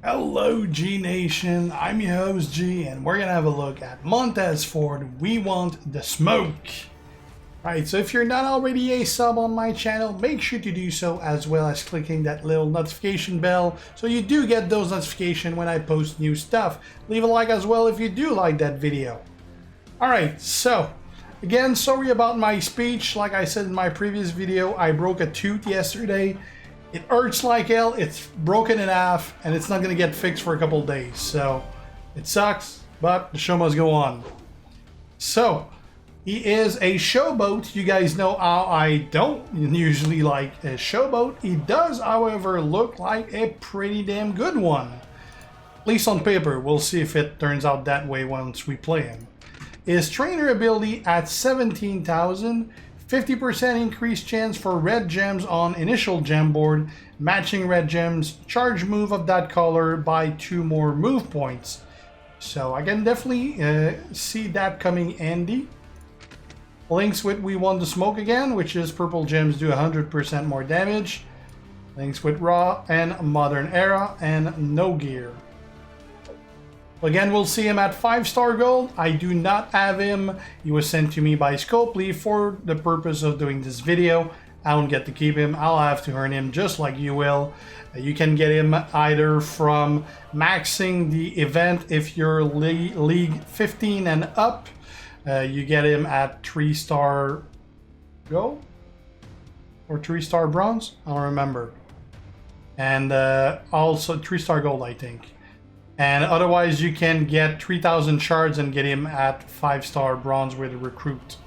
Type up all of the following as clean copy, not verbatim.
Hello G Nation, I'm your host G and we're gonna have a look at Montez Ford We Want the Smoke. Alright, so if you're not already a sub on my channel, make sure to do so, as well as clicking that little notification bell so you do get those notifications when I post new stuff. Leave a like as well if you do like that video. Alright, so again, sorry about my speech. Like I said in my previous video, I broke a tooth yesterday. It hurts like hell, it's broken in half, and it's not going to get fixed for a couple days. So, it sucks, but the show must go on. So, he is a showboat. You guys know how I don't usually like a showboat. He does, however, look like a pretty damn good one. At least on paper. We'll see if it turns out that way once we play him. His trainer ability at 17,000. 50% increased chance for red gems on initial gem board, matching red gems, charge move of that color by 2 more move points. So I can definitely see that coming handy. Links with We Want the Smoke again, which is purple gems do 100% more damage. Links with Raw and Modern Era and No Gear. Again, we'll see him at 5-star gold. I do not have him. He was sent to me by Scopely for the purpose of doing this video. I don't get to keep him. I'll have to earn him just like you will. You can get him either from maxing the event if you're League 15 and up. You get him at 3-star gold? Or 3-star bronze? I don't remember. And also 3-star gold, I think. And otherwise you can get 3,000 shards and get him at 5-star bronze with a recruit.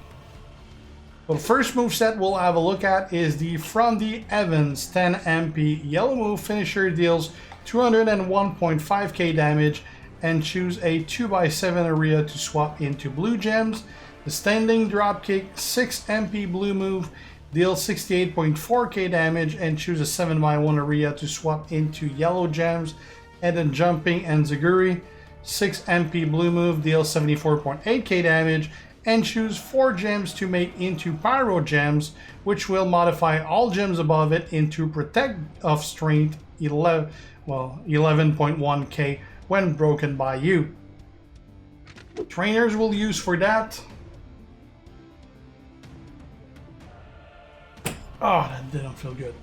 So the first moveset we'll have a look at is the From the Evans 10 MP yellow move finisher. Deals 201.5k damage and choose a 2x7 area to swap into blue gems. The standing dropkick 6 MP blue move deals 68.4k damage and choose a 7x1 area to swap into yellow gems. And then jumping Enziguri, 6 MP blue move, deals 74.8k damage, and choose 4 gems to make into pyro gems, which will modify all gems above it into protect of strength 11.1k when broken by you. Trainers will use for that. Oh, that didn't feel good.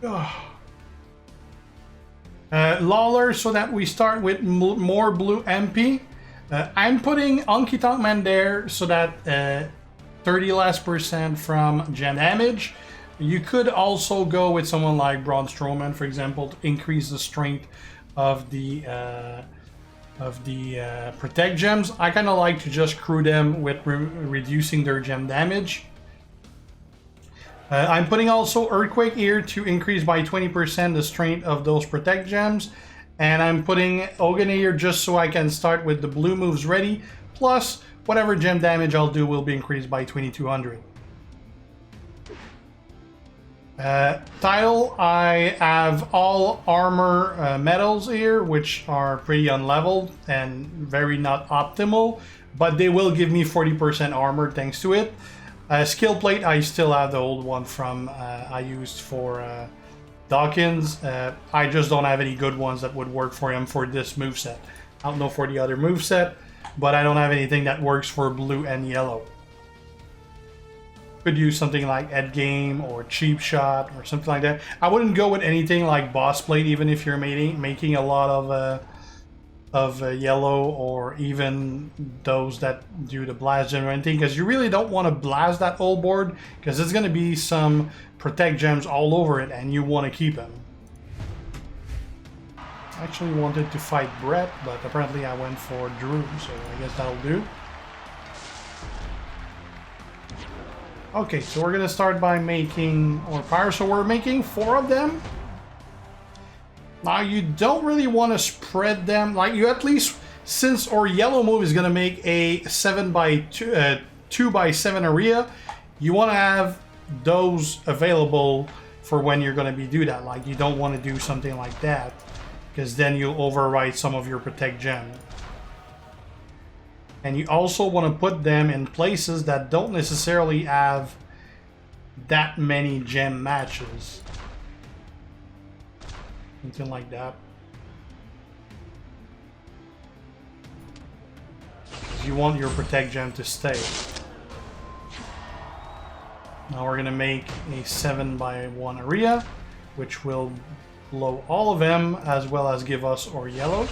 Oh. Lawler, so that we start with more blue MP. I'm putting Anki Tankman there so that 30 less % from gem damage. You could also go with someone like Braun Strowman, for example, to increase the strength of the protect gems. I kind of like to just crew them with reducing their gem damage. I'm putting also Earthquake here to increase by 20% the strength of those protect gems. And I'm putting Ogan here just so I can start with the blue moves ready. Plus, whatever gem damage I'll do will be increased by 2200. Title, I have all armor medals here, which are pretty unleveled and very not optimal. But they will give me 40% armor thanks to it. Skill plate, I still have the old one from I used for Dawkins. I just don't have any good ones that would work for him for this moveset. I don't know for the other moveset, but I don't have anything that works for blue and yellow. Could use something like Ed Game or Cheap Shot or something like that. I wouldn't go with anything like Boss Plate, even if you're making a lot of yellow, or even those that do the blast gem or anything, because you really don't want to blast that whole board, because there's going to be some protect gems all over it and you want to keep them. I actually wanted to fight Brett, but apparently I went for Drew, so I guess that'll do. Okay, so we're going to start by making our pyro. So we're making 4 of them. Now you don't really want to spread them, like you at least, since our yellow move is going to make a 2x7 area, you want to have those available for when you're going to do that. Like you don't want to do something like that, because then you'll overwrite some of your protect gem. And you also want to put them in places that don't necessarily have that many gem matches. Something like that. because you want your protect gem to stay. Now we're gonna make a 7x1 area, which will blow all of them as well as give us our yellow.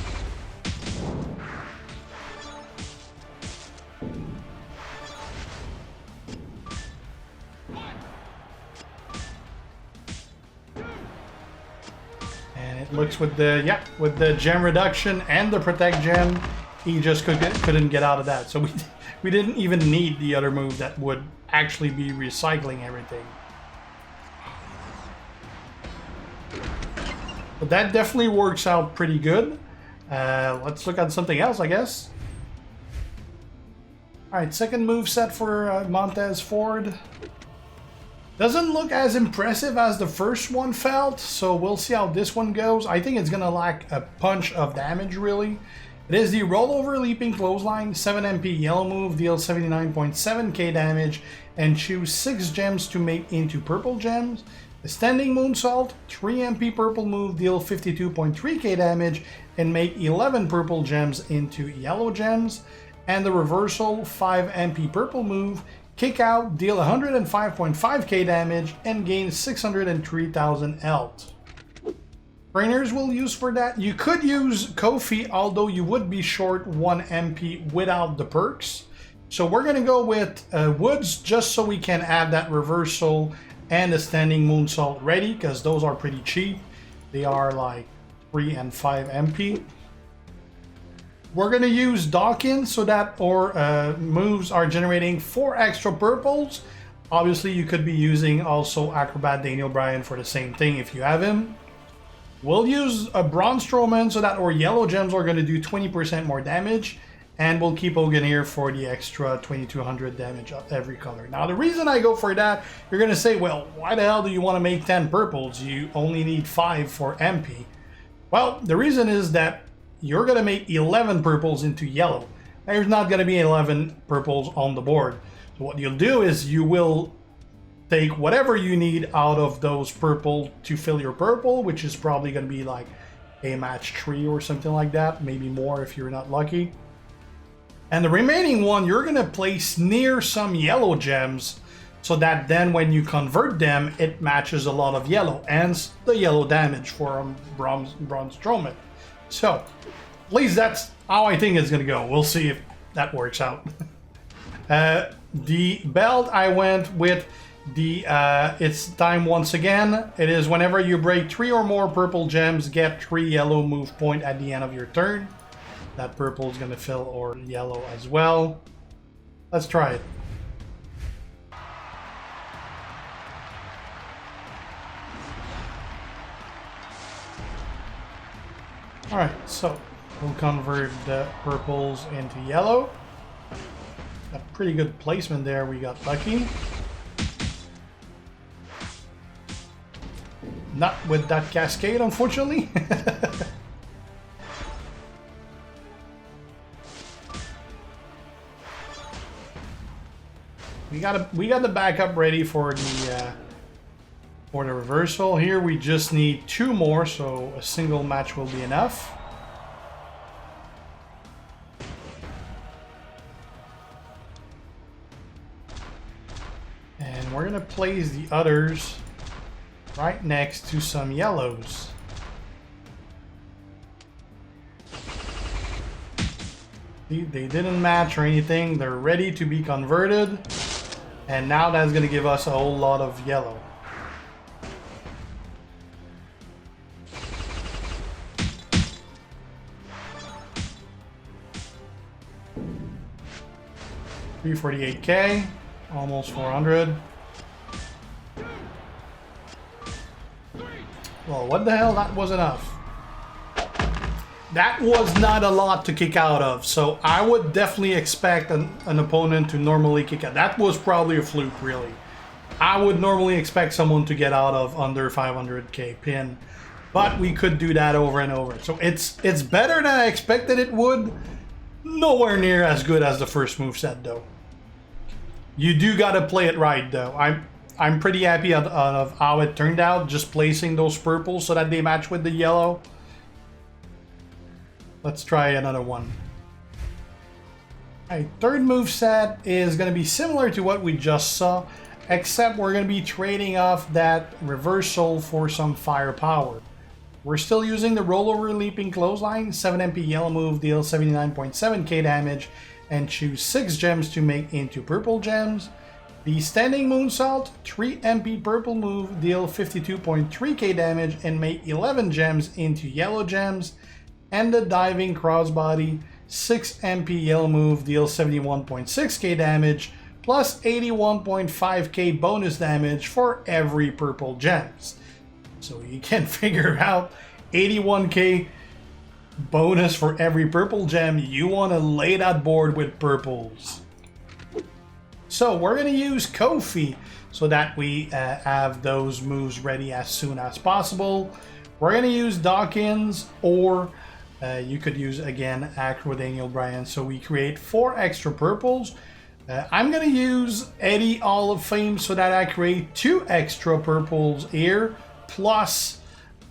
And it looks with the gem reduction and the protect gem, he just couldn't get out of that. So we didn't even need the other move that would actually be recycling everything. But that definitely works out pretty good. Let's look at something else, I guess. Alright, second move set for Montez Ford. Doesn't look as impressive as the first one felt, so we'll see how this one goes. I think it's gonna lack a punch of damage, really. It is the rollover leaping clothesline, 7 MP yellow move, deals 79.7k damage, and choose 6 gems to make into purple gems. The standing moonsault, 3 MP purple move, deal 52.3k damage, and make 11 purple gems into yellow gems. And the reversal, 5 MP purple move, kick out, deal 105.5k damage, and gain 603,000 health. Trainers will use for that. You could use Kofi, although you would be short 1 MP without the perks. So we're going to go with Woods, just so we can add that reversal and the standing moonsault ready, because those are pretty cheap. They are like 3 and 5 MP. We're going to use Dawkins so that our moves are generating 4 extra purples. Obviously, you could be using also Acrobat Daniel Bryan for the same thing if you have him. We'll use a Braun Strowman so that our yellow gems are going to do 20% more damage. And we'll keep Hogan here for the extra 2200 damage of every color. Now, the reason I go for that, you're going to say, well, why the hell do you want to make 10 purples? You only need 5 for MP. Well, the reason is that you're going to make 11 purples into yellow. There's not going to be 11 purples on the board. So what you'll do is you will take whatever you need out of those purple to fill your purple, which is probably going to be like a match 3 or something like that, maybe more if you're not lucky. And the remaining one you're going to place near some yellow gems so that then when you convert them, it matches a lot of yellow, hence the yellow damage for Braun Strowman. So, at least that's how I think it's going to go. We'll see if that works out. The belt, I went with the it's time once again. It is whenever you break 3 or more purple gems, get 3 yellow move point at the end of your turn. That purple is going to fill or yellow as well. Let's try it. Alright, so we'll convert the purples into yellow. A pretty good placement there, we got lucky. Not with that cascade, unfortunately. We got the backup ready for the reversal. Here we just need 2 more, so a single match will be enough. And we're gonna place the others right next to some yellows. See, they didn't match or anything. They're ready to be converted. And now that's going to give us a whole lot of yellow. $348K, almost 400. Well, what the hell? That was enough. That was not a lot to kick out of, so I would definitely expect an opponent to normally kick out. That was probably a fluke, really. I would normally expect someone to get out of under 500k pin, but we could do that over and over. So it's better than I expected it would. Nowhere near as good as the first moveset, though. You do gotta play it right, though. I'm pretty happy of how it turned out, just placing those purples so that they match with the yellow. Let's try another one. Alright, third move set is going to be similar to what we just saw, except we're going to be trading off that reversal for some firepower. We're still using the rollover leaping clothesline. 7 MP yellow move deals 79.7k damage and choose 6 gems to make into purple gems. The standing moonsault, 3 MP purple move, deal 52.3k damage and make 11 gems into yellow gems. And the diving crossbody, 6 MP yellow move, deals 71.6k damage plus 81.5k bonus damage for every purple gems. So you can figure out 81k bonus for every purple gem. You want to lay that board with purples. So we're going to use Kofi so that we have those moves ready as soon as possible. We're going to use Dawkins, or you could use, again, Act with Daniel Bryan. So we create 4 extra purples. I'm going to use Eddie Hall of Fame so that I create 2 extra purples here. Plus,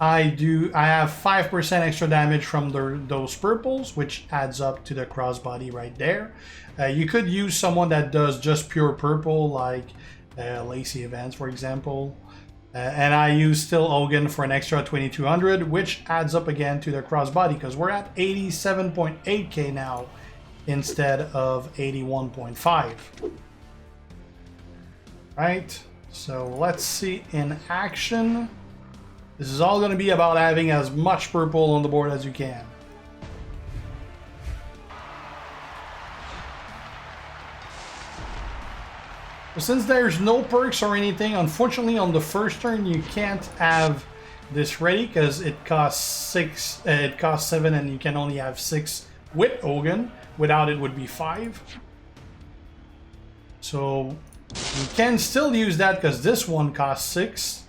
I have 5% extra damage from those purples, which adds up to the crossbody right there. You could use someone that does just pure purple, like Lacey Evans, for example. And I use still Hogan for an extra 2200, which adds up again to the crossbody, because we're at 87.8k now instead of 81.5. Right, so let's see in action. This is all going to be about having as much purple on the board as you can. But since there's no perks or anything, unfortunately on the first turn you can't have this ready because it costs 6. It costs 7, and you can only have 6 with Hogan. Without it would be 5. So you can still use that because this one costs 6.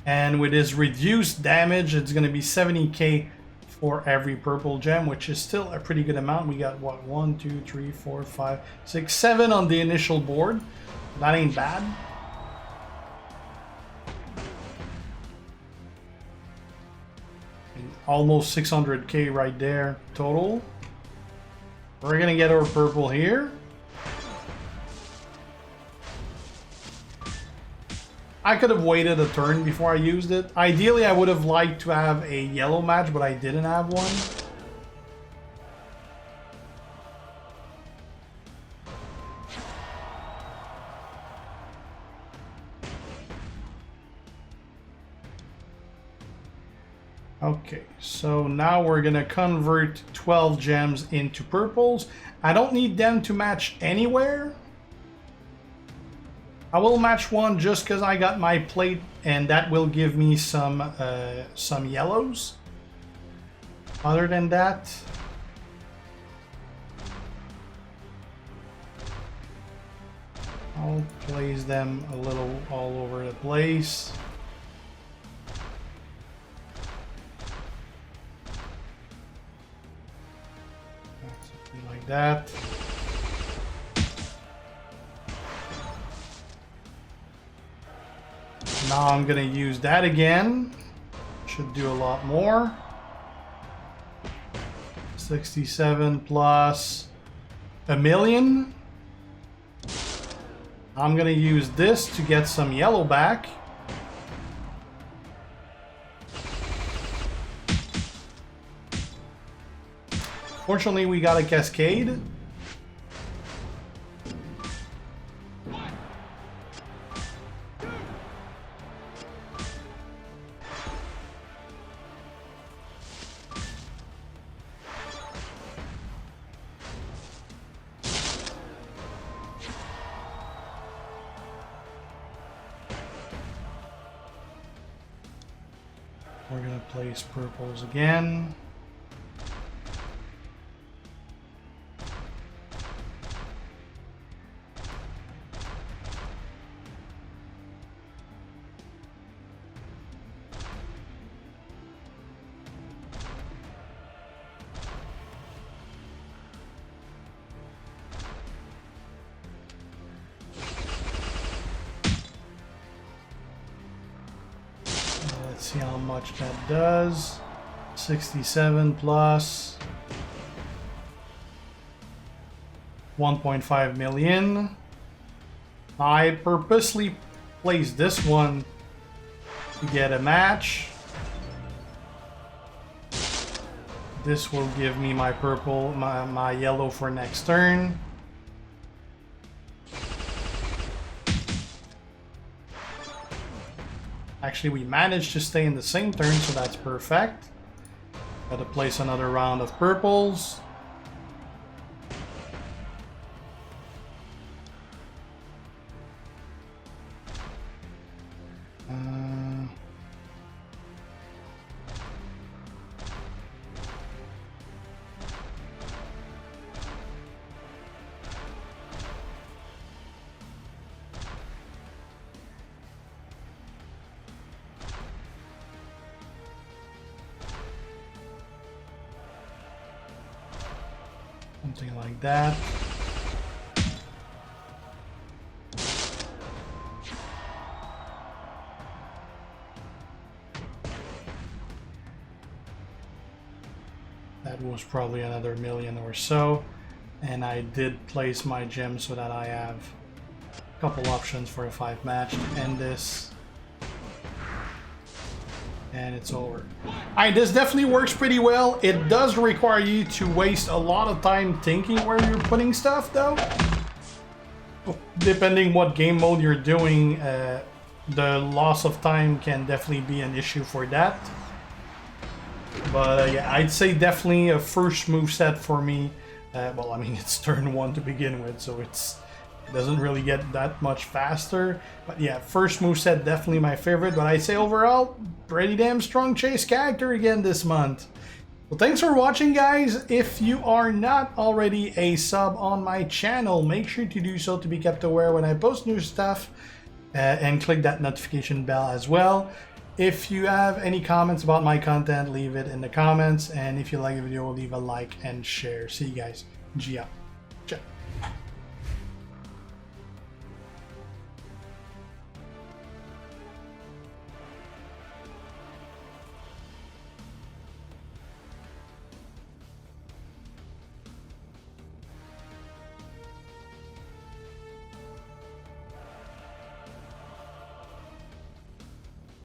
And with his reduced damage, it's going to be 70k for every purple gem, which is still a pretty good amount. We got, what, 1, 2, 3, 4, 5, 6, 7 on the initial board. That ain't bad. And almost 600k right there total. We're going to get our purple here. I could have waited a turn before I used it. Ideally, I would have liked to have a yellow match, but I didn't have one. Okay, so now we're gonna convert 12 gems into purples. I don't need them to match anywhere. I will match one just because I got my plate, and that will give me some yellows. Other than that, I'll place them a little all over the place. Something like that. Now I'm gonna use that again. Should do a lot more. 67 plus a million. I'm gonna use this to get some yellow back. Fortunately, we got a cascade. We're gonna place purples again. See how much that does. 67 plus 1.5 million. I purposely placed this one to get a match. This will give me my purple, my yellow for next turn. Actually, we managed to stay in the same turn, so that's perfect. Gotta place another round of purples. Something like that. That was probably another million or so. And I did place my gem so that I have a couple options for a 5 match to end this. And it's over. Alright, this definitely works pretty well. It does require you to waste a lot of time thinking where you're putting stuff, though. Depending what game mode you're doing, the loss of time can definitely be an issue for that. But yeah, I'd say definitely a first move set for me. Well, I mean, it's turn 1 to begin with, so it doesn't really get that much faster. But yeah, first moveset definitely my favorite. But I'd say overall, pretty damn strong chase character again this month. Well, thanks for watching, guys. If you are not already a sub on my channel, make sure to do so to be kept aware when I post new stuff. And click that notification bell as well. If you have any comments about my content, leave it in the comments. And if you like the video, leave a like and share. See you guys. G out.